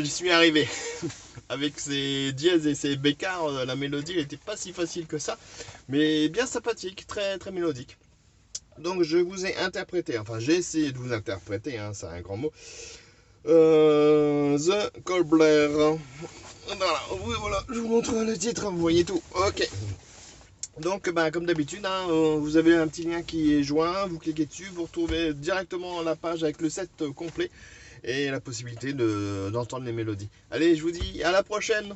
j'y suis arrivé. Avec ses dièses et ses bécards, la mélodie n'était pas si facile que ça, mais bien sympathique, très très mélodique. Donc je vous ai interprété, enfin j'ai essayé de vous interpréter, hein, c'est un grand mot, The Cobbler. Voilà, oui, voilà, je vous montre le titre, vous voyez tout. Ok. Donc, bah, comme d'habitude, hein, vous avez un petit lien qui est joint, vous cliquez dessus, vous retrouvez directement la page avec le set complet et la possibilité d'entendre les mélodies. Allez, je vous dis à la prochaine!